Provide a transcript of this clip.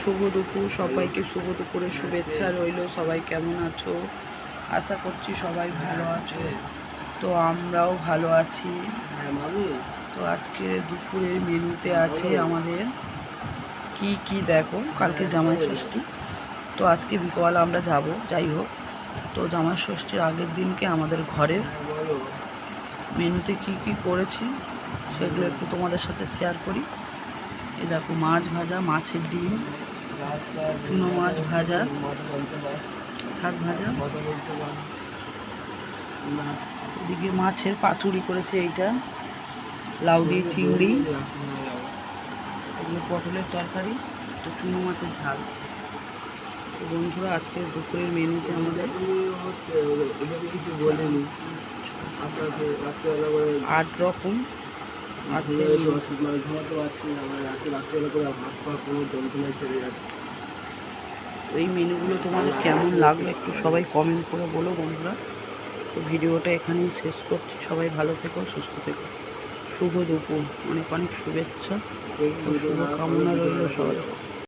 শুভ দুপুর, সবাইকে শুভ দুপুরের শুভেচ্ছা রইল। সবাই কেমন আছো? আশা করছি সবাই ভালো আছো। তো আমরাও ভালো আছি। তো আজকে দুপুরের মেনুতে আছে আমাদের কি দেখো, কালকে জামাই ষষ্ঠী, তো আজকে বিকেলবেলা আমরা যাব। যাই হোক, তো জামাই ষষ্ঠীর আগের দিনকে আমাদের ঘরে মেনুতে কি করেছি সেগুলো একটু তোমাদের সাথে শেয়ার করি। এই দেখো, মাছ ভাজা, মাছের ডিম, চুনো মাছ ভাজা, শাক ভাজা, এদিকে মাছের পাতুরি করেছে, এইটা লাউ দিয়ে চিংড়ি, এগুলো পটলের তরকারি, তো চুনো মাছের ঝাল। তো বন্ধুরা, আজকে দুপুরের মেনুতে আমাদের 8 রকম আছে। এই মেনুগুলো তোমাদের কেমন লাগলো একটু সবাই কমেন্ট করে বলো বন্ধুরা। তো ভিডিওটা এখানেই শেষ করছি। সবাই ভালো থেকো, সুস্থ থেকো। শুভ দুপুর, অনেক অনেক শুভেচ্ছা ও শুভ কামনা রইল সবাই।